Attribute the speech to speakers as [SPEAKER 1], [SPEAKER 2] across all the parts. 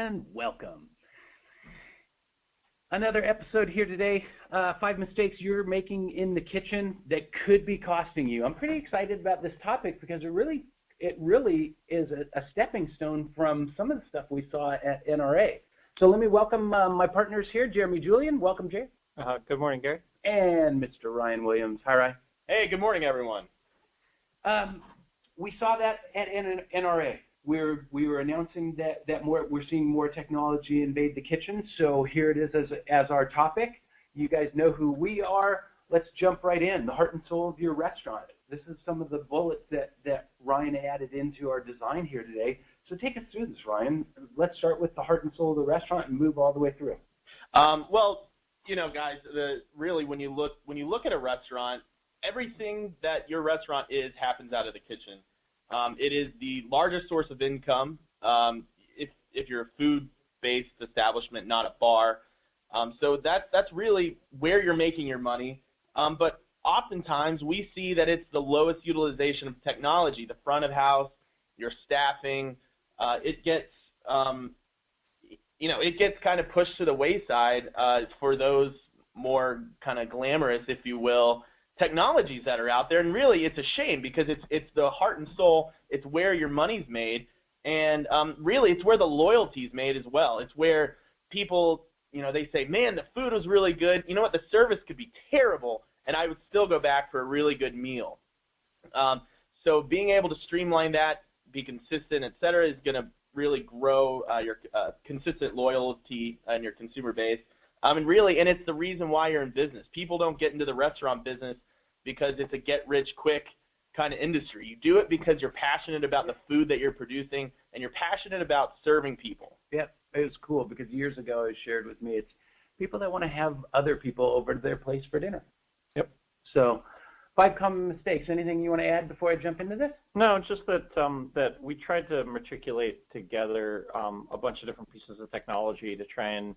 [SPEAKER 1] and welcome. Another episode here today, 5 mistakes you're making in the kitchen that could be costing you. I'm pretty excited about this topic because it really is a stepping stone from some of the stuff we saw at NRA. So let me welcome my partners here, Jeremy Julian. Welcome, Jay.
[SPEAKER 2] Good morning, Gary.
[SPEAKER 1] And Mr. Ryan Williams. Hi, Ryan.
[SPEAKER 3] Hey, good morning, everyone.
[SPEAKER 1] We saw that at NRA. We were announcing that we're seeing more technology invade the kitchen. So here it is as our topic. You guys know who we are. Let's jump right in. The heart and soul of your restaurant. This is some of the bullets that Ryan added into our design here today. So take us through this, Ryan. Let's start with the heart and soul of the restaurant and move all the way through.
[SPEAKER 3] Well, you know, guys, really when you look at a restaurant, everything that your restaurant is happens out of the kitchen. It is the largest source of income if you're a food-based establishment, not a bar. So that's really where you're making your money. But oftentimes we see that it's the lowest utilization of technology. The front of house, your staffing, it gets kind of pushed to the wayside for those more kind of glamorous, if you will, technologies that are out there. And really it's a shame because it's the heart and soul. It's where your money's made, and really it's where the loyalty's made as well. It's where people, they say, man, the food was really good. You know what, the service could be terrible and I would still go back for a really good meal. So being able to streamline that, be consistent, et cetera, is going to really grow your consistent loyalty and your consumer base. And it's the reason why you're in business. People don't get into the restaurant business because it's a get-rich-quick kind of industry. You do it because you're passionate about the food that you're producing and you're passionate about serving people.
[SPEAKER 1] Yeah, it was cool because years ago it shared with me, it's people that want to have other people over to their place for dinner.
[SPEAKER 2] Yep.
[SPEAKER 1] So 5 common mistakes. Anything you want to add before I jump into this?
[SPEAKER 2] No, just that we tried to matriculate together a bunch of different pieces of technology to try and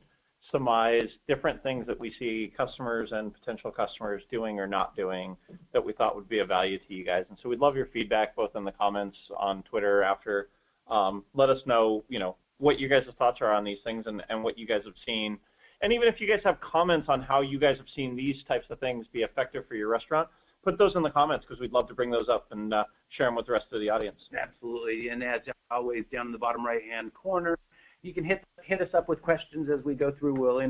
[SPEAKER 2] surmise different things that we see customers and potential customers doing or not doing that we thought would be of value to you guys. And so we'd love your feedback both in the comments on Twitter after. Let us know, what you guys' thoughts are on these things and what you guys have seen. And even if you guys have comments on how you guys have seen these types of things be effective for your restaurant, put those in the comments because we'd love to bring those up and share them with the rest of the audience.
[SPEAKER 1] Absolutely. And as always, down in the bottom right-hand corner, you can hit us up with questions as we go through. We'll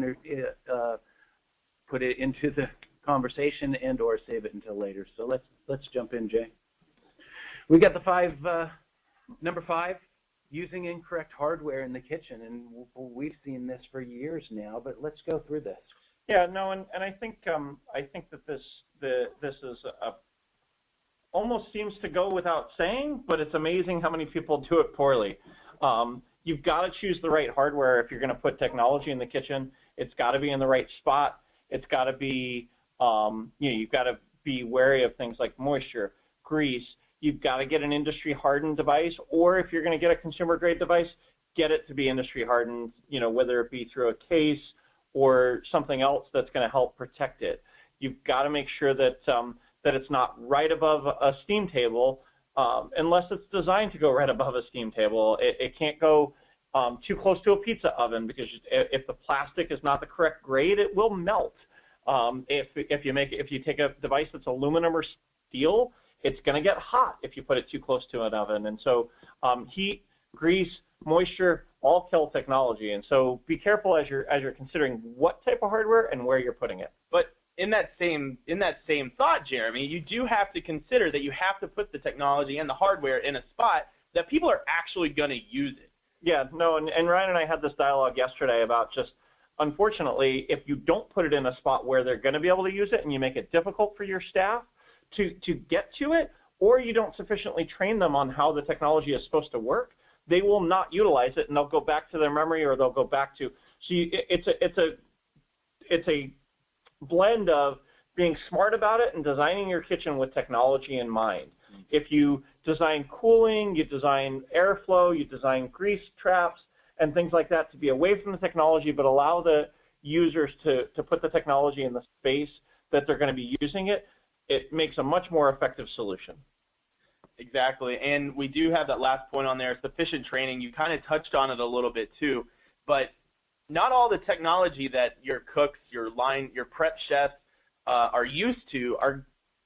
[SPEAKER 1] put it into the conversation and or save it until later. So let's jump in, Jay. We got the number 5, using incorrect hardware in the kitchen, and we've seen this for years now. But let's go through this.
[SPEAKER 2] Yeah, no, and I think that this is almost seems to go without saying, but it's amazing how many people do it poorly. You've got to choose the right hardware if you're going to put technology in the kitchen. It's got to be in the right spot. It's got to be, you've got to be wary of things like moisture, grease. You've got to get an industry-hardened device, or if you're going to get a consumer-grade device, get it to be industry-hardened, whether it be through a case or something else that's going to help protect it. You've got to make sure that it's not right above a steam table, unless it's designed to go right above a steam table. It can't go too close to a pizza oven because if the plastic is not the correct grade, it will melt. If you take a device that's aluminum or steel, it's going to get hot if you put it too close to an oven. And so heat, grease, moisture all kill technology. And so be careful as you're considering what type of hardware and where you're putting it.
[SPEAKER 3] But in that same thought, Jeremy, you do have to consider that you have to put the technology and the hardware in a spot that people are actually going to use it.
[SPEAKER 2] Yeah, no, and Ryan and I had this dialogue yesterday about just, unfortunately, if you don't put it in a spot where they're going to be able to use it and you make it difficult for your staff to get to it, or you don't sufficiently train them on how the technology is supposed to work, they will not utilize it and they'll go back to their memory or they'll go back to, so it's a blend of being smart about it and designing your kitchen with technology in mind. Mm-hmm. If you design cooling, you design airflow, you design grease traps and things like that to be away from the technology, but allow the users to put the technology in the space that they're going to be using it, it makes a much more effective solution.
[SPEAKER 3] Exactly, and we do have that last point on there, sufficient training. You kind of touched on it a little bit too. but not all the technology that your cooks, your prep chefs are used to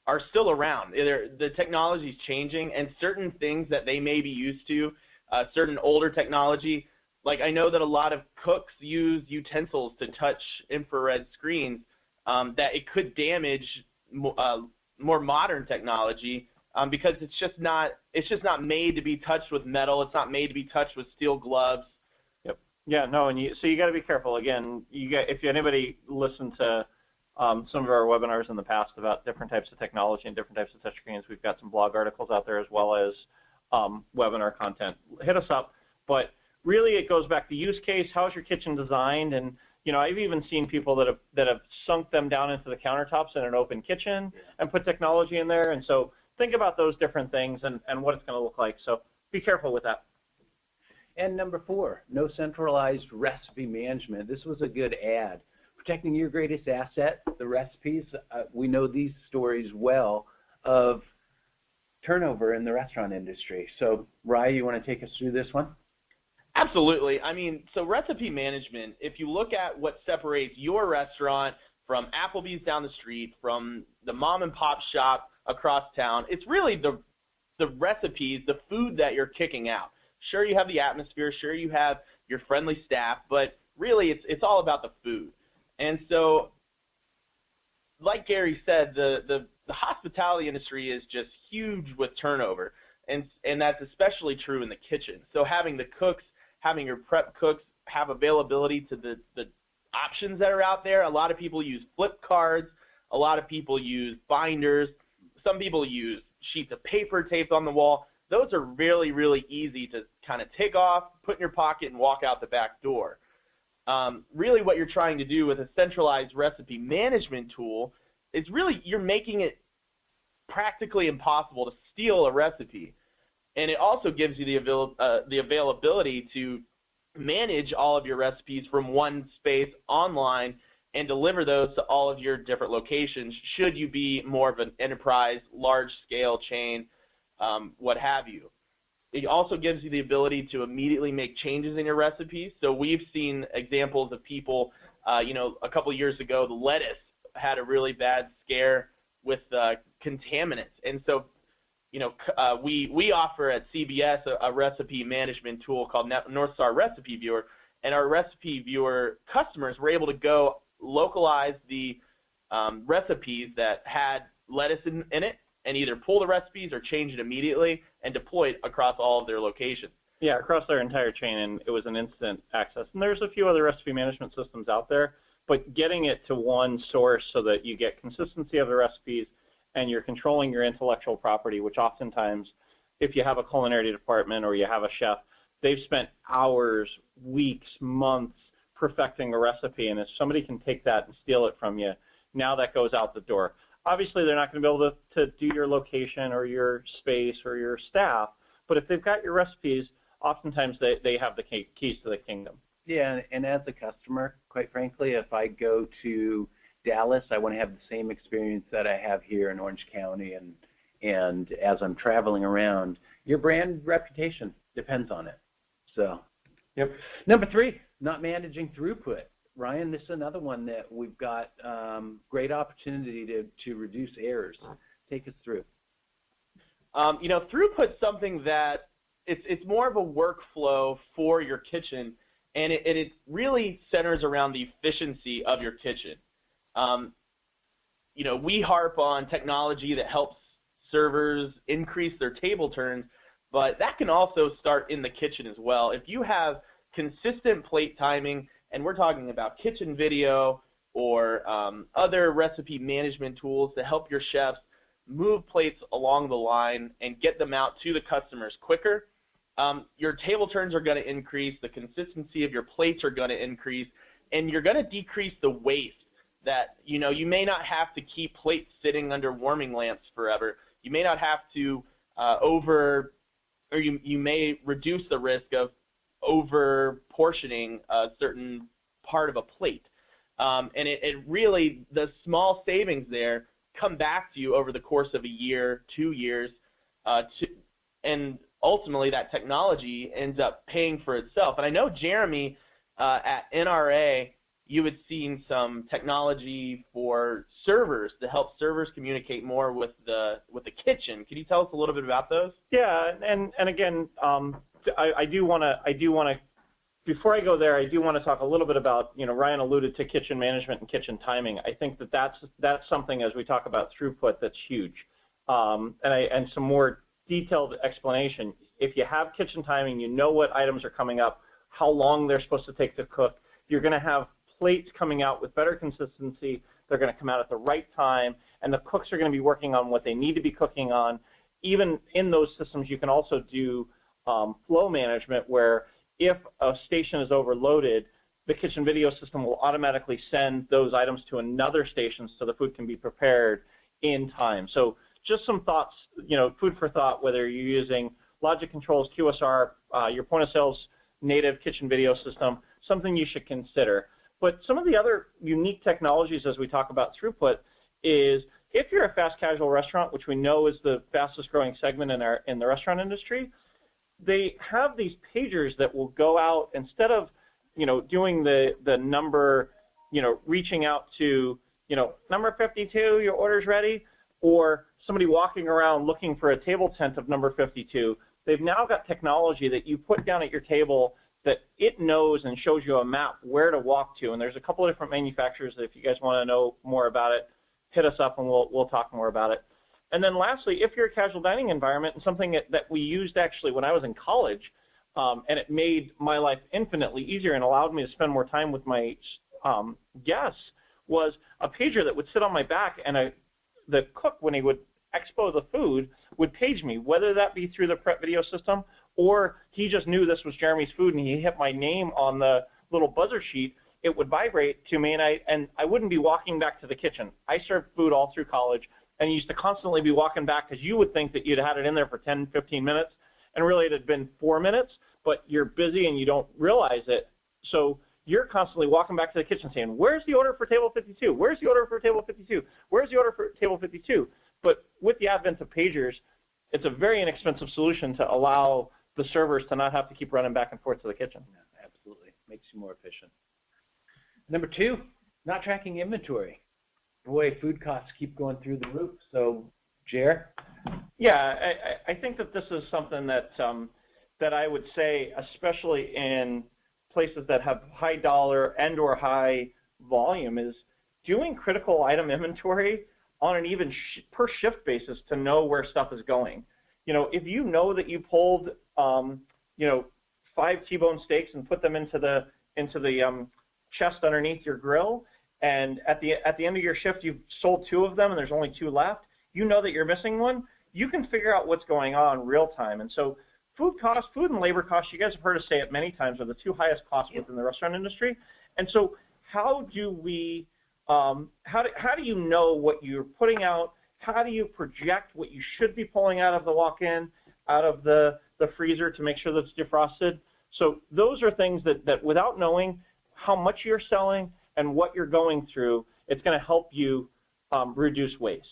[SPEAKER 3] are still around. The technology is changing, and certain things that they may be used to, certain older technology, like I know that a lot of cooks use utensils to touch infrared screens, that it could damage more modern technology because it's just not made to be touched with metal. It's not made to be touched with steel gloves.
[SPEAKER 2] Yep. Yeah. No. And so you got to be careful. Again, if anybody listened to some of our webinars in the past about different types of technology and different types of touchscreens, we've got some blog articles out there as well as webinar content. Hit us up. But really, it goes back to use case. How's your kitchen designed? And I've even seen people that have sunk them down into the countertops in an open kitchen and put technology in there. And so think about those different things and what it's going to look like. So be careful with that.
[SPEAKER 1] And number 4, no centralized recipe management. This was a good ad. Protecting your greatest asset, the recipes. We know these stories well of turnover in the restaurant industry. So, Rye, you want to take us through this one?
[SPEAKER 3] Absolutely. I mean, so recipe management, if you look at what separates your restaurant from Applebee's down the street, from the mom and pop shop across town, it's really the recipes, the food that you're kicking out. Sure, you have the atmosphere, sure you have your friendly staff, but really it's all about the food. And so, like Gary said, the hospitality industry is just huge with turnover, and that's especially true in the kitchen. So having the cooks, having your prep cooks have availability to the options that are out there. A lot of people use flip cards. A lot of people use binders. Some people use sheets of paper taped on the wall. Those are really, really easy to kind of take off, put in your pocket, and walk out the back door. Really what you're trying to do with a centralized recipe management tool is really you're making it practically impossible to steal a recipe. And it also gives you the availability to manage all of your recipes from one space online and deliver those to all of your different locations should you be more of an enterprise, large-scale chain, what have you. It also gives you the ability to immediately make changes in your recipes. So we've seen examples of people, a couple of years ago, the lettuce had a really bad scare with contaminants. And so, we offer at CBS a recipe management tool called North Star Recipe Viewer, and our Recipe Viewer customers were able to go localize the recipes that had lettuce in it and either pull the recipes or change it immediately and deploy it across all of their locations.
[SPEAKER 2] Yeah, across their entire chain, and it was an instant access. And there's a few other recipe management systems out there, but getting it to one source so that you get consistency of the recipes and you're controlling your intellectual property, which oftentimes, if you have a culinary department or you have a chef, they've spent hours, weeks, months perfecting a recipe, and if somebody can take that and steal it from you, now that goes out the door. Obviously, they're not going to be able to do your location or your space or your staff, but if they've got your recipes, oftentimes they have the keys to the kingdom.
[SPEAKER 1] Yeah, and as a customer, quite frankly, if I go to Dallas, I want to have the same experience that I have here in Orange County, and as I'm traveling around, your brand reputation depends on it. So,
[SPEAKER 2] yep.
[SPEAKER 1] Number 3, not managing throughput. Ryan, this is another one that we've got great opportunity to reduce errors. Take us through.
[SPEAKER 3] Throughput's something that it's more of a workflow for your kitchen, and it really centers around the efficiency of your kitchen. We harp on technology that helps servers increase their table turns, but that can also start in the kitchen as well. If you have consistent plate timing, and we're talking about kitchen video or other recipe management tools to help your chefs move plates along the line and get them out to the customers quicker, your table turns are going to increase, the consistency of your plates are going to increase, and you're going to decrease the waste that, you may not have to keep plates sitting under warming lamps forever. You may not have to you may reduce the risk of over portioning a certain part of a plate. And it really, the small savings there come back to you over the course of a year, 2 years, and ultimately that technology ends up paying for itself. And I know Jeremy at NRA, you had seen some technology for servers to help servers communicate more with the kitchen. Can you tell us a little bit about those?
[SPEAKER 2] Yeah, and again, I do want to. Before I go there, I do want to talk a little bit about, Ryan alluded to kitchen management and kitchen timing. I think that's something, as we talk about throughput, that's huge. And some more detailed explanation. If you have kitchen timing, you know what items are coming up, how long they're supposed to take to cook. You're going to have plates coming out with better consistency. They're going to come out at the right time, and the cooks are going to be working on what they need to be cooking on. Even in those systems, you can also do flow management, where if a station is overloaded, the kitchen video system will automatically send those items to another station so the food can be prepared in time. So just some thoughts, food for thought, whether you're using logic controls, QSR, your point of sale's native kitchen video system, something you should consider. But some of the other unique technologies as we talk about throughput is, if you're a fast casual restaurant, which we know is the fastest growing segment in the restaurant industry, they have these pagers that will go out instead of, doing the number, reaching out to, number 52, your order's ready, or somebody walking around looking for a table tent of number 52. They've now got technology that you put down at your table that it knows and shows you a map where to walk to. And there's a couple of different manufacturers that, if you guys want to know more about it, hit us up and we'll talk more about it. And then lastly, if you're a casual dining environment, and something that we used actually when I was in college, and it made my life infinitely easier and allowed me to spend more time with my guests, was a pager that would sit on my back, and the cook, when he would expo the food, would page me, whether that be through the prep video system or he just knew this was Jeremy's food and he hit my name on the little buzzer sheet. It would vibrate to me, and I wouldn't be walking back to the kitchen. I served food all through college, and used to constantly be walking back, because you would think that you'd had it in there for 10, 15 minutes, and really it had been 4 minutes, but you're busy and you don't realize it. So you're constantly walking back to the kitchen saying, where's the order for table 52? Where's the order for table 52? Where's the order for table 52? But with the advent of pagers, it's a very inexpensive solution to allow the servers to not have to keep running back and forth to the kitchen.
[SPEAKER 1] Yeah, absolutely. Makes you more efficient. Number 2, not tracking inventory. Boy, food costs keep going through the roof. So, Jer?
[SPEAKER 2] Yeah, I think that this is something that that I would say, especially in places that have high dollar and or high volume, is doing critical item inventory on an even per shift basis to know where stuff is going. If you know that you pulled 5 T-bone steaks and put them into the chest underneath your grill, and at the end of your shift you've sold 2 of them and there's only 2 left, you know that you're missing one, you can figure out what's going on real time. And so food and labor costs, you guys have heard us say it many times, are the 2 highest costs within the restaurant industry. And so how do we how do you know what you're putting out? How do you project what you should be pulling out of the walk-in, out of the freezer, to make sure that it's defrosted? So those are things that without knowing how much you're selling and what you're going through, it's going to help you reduce waste.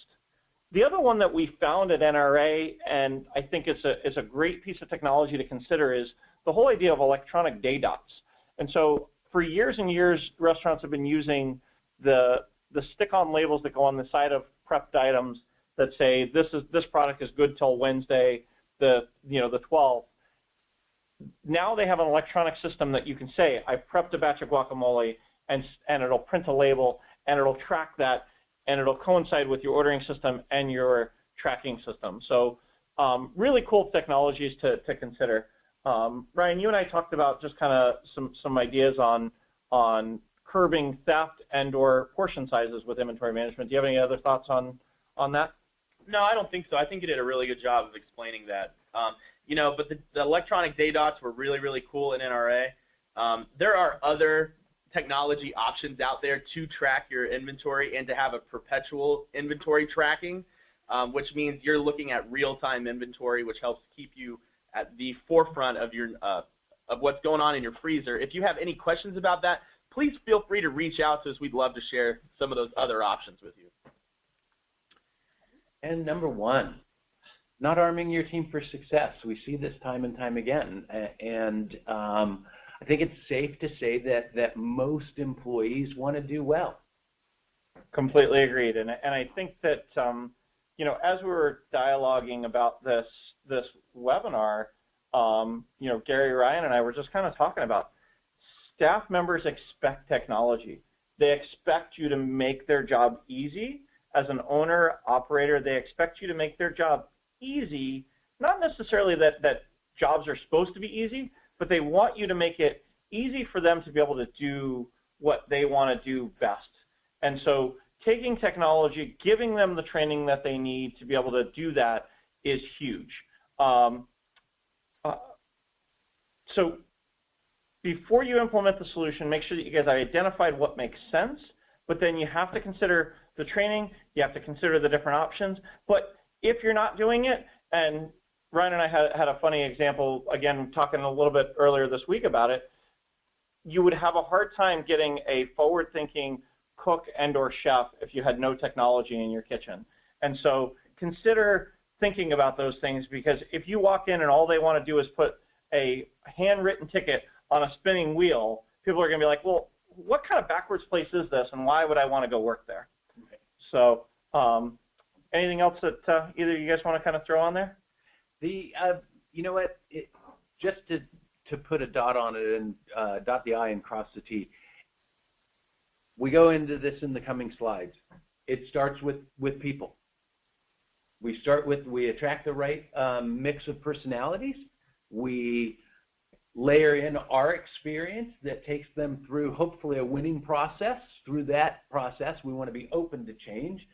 [SPEAKER 2] The other one that we found at NRA, and I think it's a great piece of technology to consider, is the whole idea of electronic day dots. And so for years and years, restaurants have been using the stick-on labels that go on the side of prepped items that say this product is good till Wednesday, the 12th. Now they have an electronic system that you can say, I prepped a batch of guacamole, and it'll print a label, and it'll track that, and it'll coincide with your ordering system and your tracking system. So really cool technologies to consider. Ryan, you and I talked about just kind of some ideas on curbing theft and or portion sizes with inventory management. Do you have any other thoughts on that?
[SPEAKER 3] No, I don't think so. I think you did a really good job of explaining that. But the electronic day dots were really, really cool in NRA. There are other technology options out there to track your inventory and to have a perpetual inventory tracking, which means you're looking at real-time inventory, which helps keep you at the forefront of your of what's going on in your freezer. If you have any questions about that, please feel free to reach out to us. We'd love to share some of those other options with you.
[SPEAKER 1] And number 1, not arming your team for success. We see this time and time again. And I think it's safe to say that most employees want to do well.
[SPEAKER 2] Completely agreed. And I think that, as we were dialoguing about this webinar, Gary, Ryan, and I were just kind of talking about staff members expect technology. They expect you to make their job easy. As an owner, operator, they expect you to make their job easy, not necessarily that jobs are supposed to be easy, but they want you to make it easy for them to be able to do what they want to do best. And so taking technology, giving them the training that they need to be able to do that is huge. So before you implement the solution, make sure that you guys identified what makes sense, but then you have to consider the training, you have to consider the different options. But if you're not doing it, and Ryan and I had a funny example, again, talking a little bit earlier this week about it, you would have a hard time getting a forward-thinking cook and or chef if you had no technology in your kitchen. And so consider thinking about those things, because if you walk in and all they want to do is put a handwritten ticket on a spinning wheel, people are going to be like, well, what kind of backwards place is this, and why would I want to go work there? Okay. So anything else that either of you guys want to kind of throw on there?
[SPEAKER 1] You know what, just to put a dot on it and dot the I and cross the T, we go into this in the coming slides. It starts with people. We attract the right mix of personalities. We layer in our experience that takes them through hopefully a winning process. Through that process, we want to be open to change.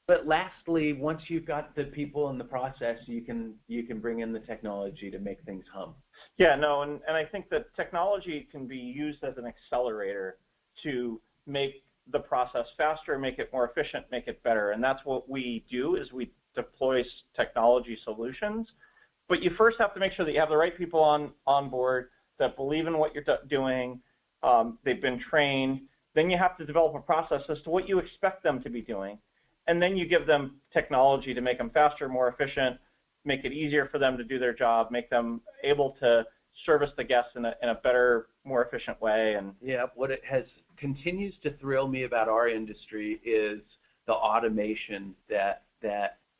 [SPEAKER 1] But lastly, once you've got the people in the process, you can bring in the technology to make things hum.
[SPEAKER 2] Yeah, no, and I think that technology can be used as an accelerator to make the process faster, make it more efficient, make it better. And that's what we do, is we deploy technology solutions. But you first have to make sure that you have the right people on board that believe in what you're doing. They've been trained. Then you have to develop a process as to what you expect them to be doing. And then you give them technology to make them faster, more efficient, make it easier for them to do their job, make them able to service the guests in a better, more efficient way. And
[SPEAKER 1] yeah, what it continues to thrill me about our industry is the automation that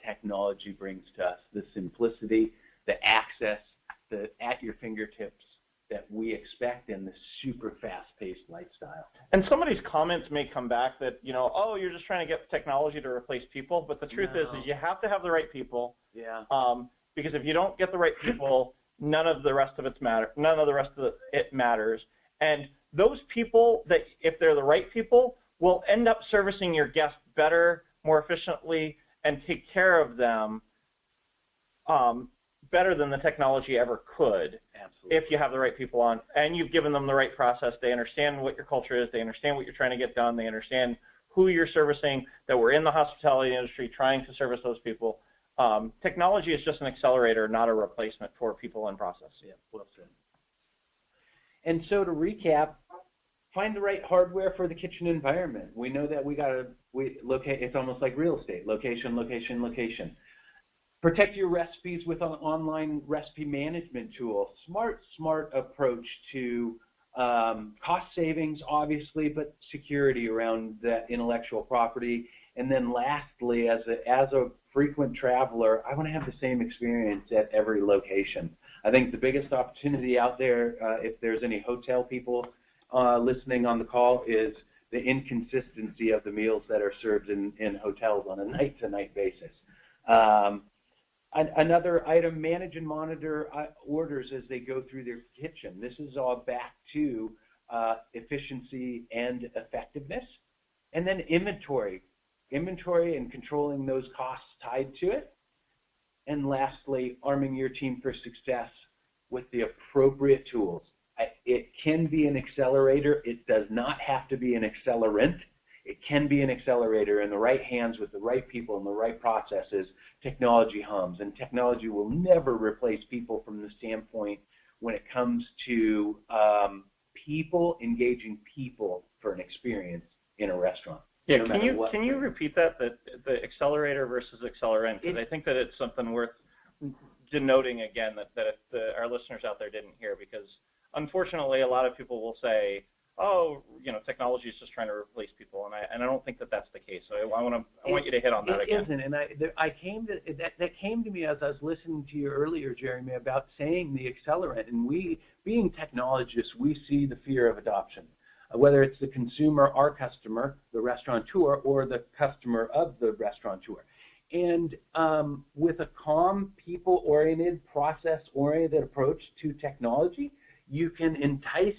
[SPEAKER 1] technology brings to us, the simplicity, the access, the at your fingertips that we expect in this super fast-paced lifestyle.
[SPEAKER 2] And some of these comments may come back that, oh, you're just trying to get technology to replace people, but the truth is you have to have the right people.
[SPEAKER 1] Yeah.
[SPEAKER 2] Because if you don't get the right people, none of the rest of it matters. And those people, that if they're the right people, will end up servicing your guests better, more efficiently, and take care of them better than the technology ever could.
[SPEAKER 1] Absolutely.
[SPEAKER 2] If you have the right people on and you've given them the right process. They understand what your culture is, they understand what you're trying to get done, they understand who you're servicing, that we're in the hospitality industry trying to service those people. Technology is just an accelerator, not a replacement for people and process.
[SPEAKER 1] Yeah, well said. And so to recap, find the right hardware for the kitchen environment. We know that we locate. It's almost like real estate: location, location, location. Protect your recipes with an online recipe management tool. Smart approach to cost savings, obviously, but security around that intellectual property. And then lastly, as a frequent traveler, I want to have the same experience at every location. I think the biggest opportunity out there, if there's any hotel people listening on the call, is the inconsistency of the meals that are served in hotels on a night-to-night basis. Another item, manage and monitor orders as they go through their kitchen. This is all back to efficiency and effectiveness. And then inventory and controlling those costs tied to it. And lastly, arming your team for success with the appropriate tools. It can be an accelerator. It does not have to be an accelerant. It can be an accelerator in the right hands with the right people and the right processes. Technology hums, and technology will never replace people from the standpoint when it comes to people engaging people for an experience in a restaurant.
[SPEAKER 2] Yeah, can you repeat that the accelerator versus accelerant? Because I think that it's something worth denoting again that our listeners out there didn't hear, because unfortunately, a lot of people will say, oh, technology is just trying to replace people, and I don't think that that's the case. So I want you to hit on that again.
[SPEAKER 1] It isn't, and that came to me as I was listening to you earlier, Jeremy, about saying the accelerant. And we, being technologists, we see the fear of adoption, whether it's the consumer, our customer, the restaurateur, or the customer of the restaurateur. And with a calm, people-oriented, process-oriented approach to technology, you can entice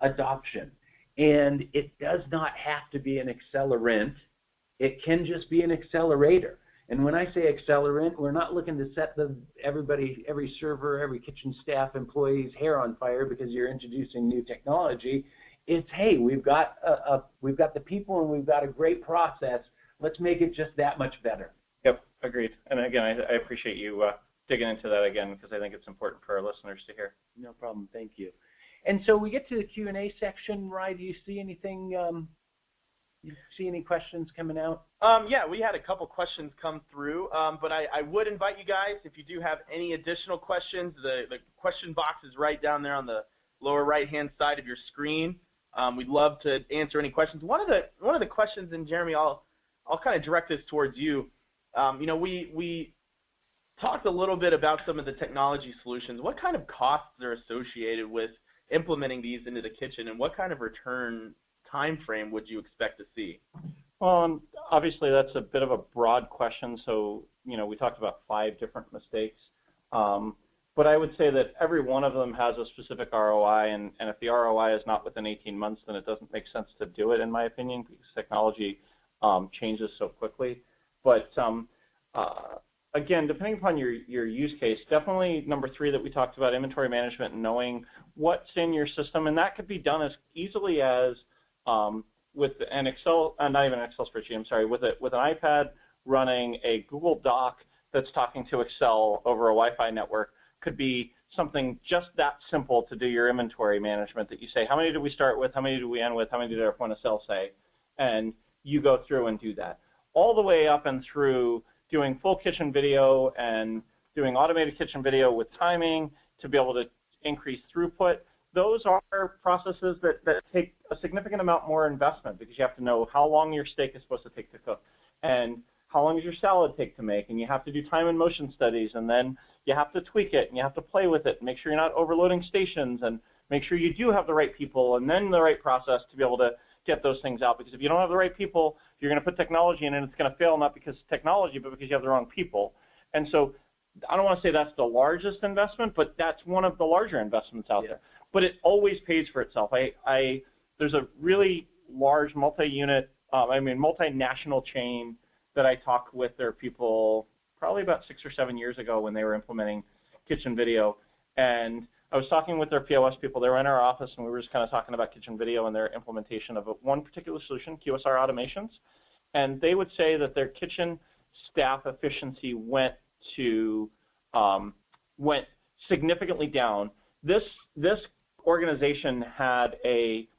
[SPEAKER 1] adoption. And it does not have to be an accelerant. It can just be an accelerator. And when I say accelerant, we're not looking to set every server, every kitchen staff employee's hair on fire because you're introducing new technology. It's, hey, we've got the people and we've got a great process. Let's make it just that much better.
[SPEAKER 2] Yep, agreed. And again, I appreciate you digging into that again, because I think it's important for our listeners to hear.
[SPEAKER 1] No problem. Thank you. And so we get to the Q&A section. Ryan, do you see anything? You see any questions coming out?
[SPEAKER 3] Yeah, we had a couple questions come through, but I would invite you guys, if you do have any additional questions, the question box is right down there on the lower right-hand side of your screen. We'd love to answer any questions. One of the questions, and Jeremy, I'll kind of direct this towards you. We talked a little bit about some of the technology solutions. What kind of costs are associated with implementing these into the kitchen, and what kind of return time frame would you expect to see?
[SPEAKER 2] Well, obviously that's a bit of a broad question. So, we talked about 5 different mistakes. But I would say that every one of them has a specific ROI, and if the ROI is not within 18 months, then it doesn't make sense to do it, in my opinion, because technology changes so quickly. But again, depending upon your use case, definitely number 3 that we talked about, inventory management and knowing what's in your system, and that could be done as easily as with an Excel, not even an Excel spreadsheet, I'm sorry, with an iPad running a Google Doc that's talking to Excel over a Wi-Fi network could be something just that simple to do your inventory management, that you say, how many do we start with, how many do we end with, how many did our point of sale say, and you go through and do that. All the way up and through doing full kitchen video and doing automated kitchen video with timing to be able to increase throughput. Those are processes that take a significant amount more investment, because you have to know how long your steak is supposed to take to cook and how long does your salad take to make, and you have to do time and motion studies, and then you have to tweak it and you have to play with it and make sure you're not overloading stations and make sure you do have the right people and then the right process to be able to get those things out. Because if you don't have the right people, you're going to put technology in and it's going to fail, not because of technology, but because you have the wrong people. And so I don't want to say that's the largest investment, but that's one of the larger investments out there. But it always pays for itself. There's a really large multinational chain that I talked with their people probably about 6 or 7 years ago when they were implementing kitchen video. And I was talking with their POS people. They were in our office, and we were just kind of talking about kitchen video and their implementation of one particular solution, QSR automations. And they would say that their kitchen staff efficiency went significantly down. This organization had a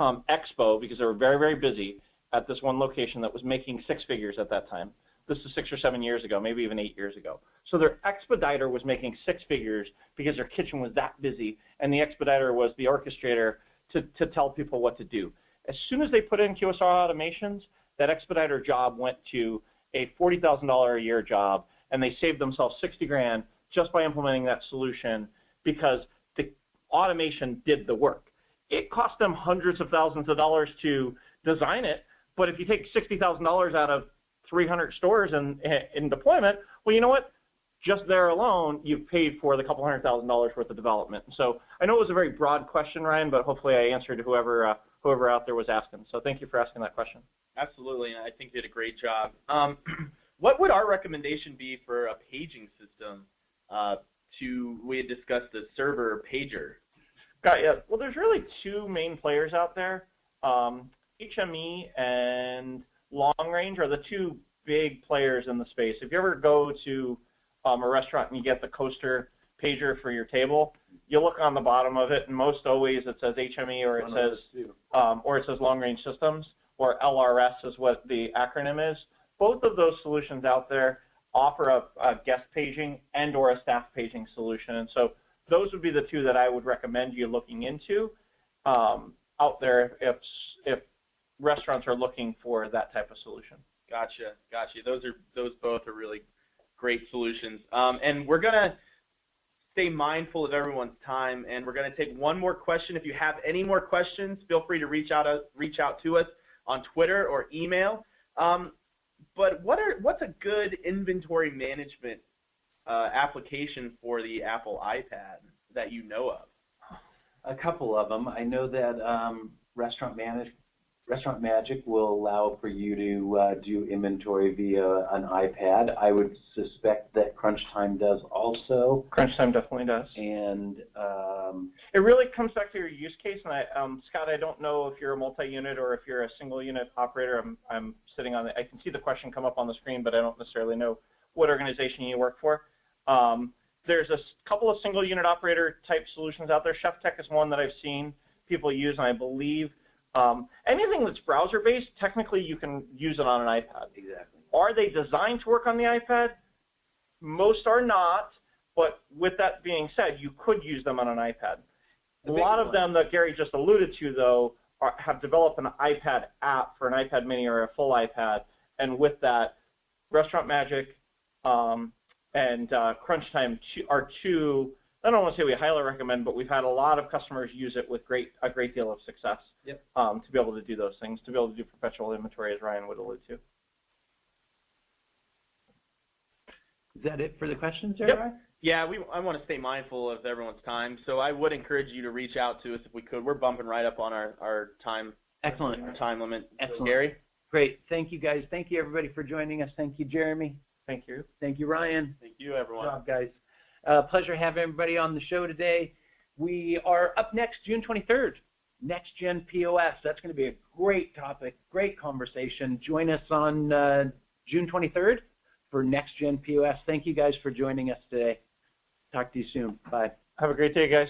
[SPEAKER 2] expo, because they were very, very busy at this one location that was making 6 figures at that time. This is 6 or 7 years ago, maybe even 8 years ago. So their expediter was making 6 figures because their kitchen was that busy, and the expediter was the orchestrator to tell people what to do. As soon as they put in QSR automations, that expediter job went to a $40,000 a year job, and they saved themselves $60 grand just by implementing that solution, because the automation did the work. It cost them hundreds of thousands of dollars to design it, but if you take $60,000 out of 300 stores in deployment, well, you know what? Just there alone, you've paid for the couple $100,000 worth of development. So I know it was a very broad question, Ryan, but hopefully I answered whoever out there was asking. So thank you for asking that question.
[SPEAKER 3] Absolutely, and I think you did a great job. What would our recommendation be for a paging system? We had discussed the server pager.
[SPEAKER 2] Got you. Well, there's really 2 main players out there. HME and Long Range are the 2 big players in the space. If you ever go to a restaurant and you get the coaster pager for your table, you look on the bottom of it, and most always it says HME or it says Long Range Systems, or LRS is what the acronym is. Both of those solutions out there offer a guest paging and or a staff paging solution. And so those would be the two that I would recommend you looking into out there if restaurants are looking for that type of solution.
[SPEAKER 3] Gotcha. Those both are really great solutions. And we're gonna stay mindful of everyone's time, and we're gonna take one more question. If you have any more questions, feel free to reach out to us on Twitter or email. But what's a good inventory management application for the Apple iPad that you know of?
[SPEAKER 1] A couple of them. I know that Restaurant Magic will allow for you to do inventory via an iPad. I would suspect that Crunch Time does also.
[SPEAKER 2] Crunch Time definitely does.
[SPEAKER 1] And
[SPEAKER 2] it really comes back to your use case. And Scott, I don't know if you're a multi-unit or if you're a single-unit operator. I'm sitting on I can see the question come up on the screen, but I don't necessarily know what organization you work for. There's a couple of single-unit operator type solutions out there. Chef Tech is one that I've seen people use, and I believe anything that's browser-based, technically you can use it on an iPad.
[SPEAKER 1] Exactly.
[SPEAKER 2] Are they designed to work on the iPad? Most are not, but with that being said, you could use them on an iPad. A lot of them that Gary just alluded to, though, have developed an iPad app for an iPad mini or a full iPad, and with that, Restaurant Magic and Crunch Time are two, I don't want to say we highly recommend, but we've had a lot of customers use it with a great deal of success.
[SPEAKER 1] Yep.
[SPEAKER 2] To be able to do those things, to be able to do perpetual inventory, as Ryan would allude to.
[SPEAKER 1] Is that it for the questions,
[SPEAKER 2] Yep.
[SPEAKER 1] Ryan?
[SPEAKER 3] Yeah, I want to stay mindful of everyone's time, so I would encourage you to reach out to us if we could. We're bumping right up on our time.
[SPEAKER 1] Excellent.
[SPEAKER 3] Our time limit.
[SPEAKER 1] Excellent.
[SPEAKER 3] Gary?
[SPEAKER 1] Great. Thank you, guys. Thank you, everybody, for joining us. Thank you, Jeremy.
[SPEAKER 2] Thank you.
[SPEAKER 1] Thank you, Ryan.
[SPEAKER 3] Thank you, everyone.
[SPEAKER 1] Good job, guys. Pleasure having everybody on the show today. We are up next June 23rd, Next Gen POS. That's going to be a great topic, great conversation. Join us on June 23rd for Next Gen POS. Thank you guys for joining us today. Talk to you soon. Bye.
[SPEAKER 2] Have a great day, guys.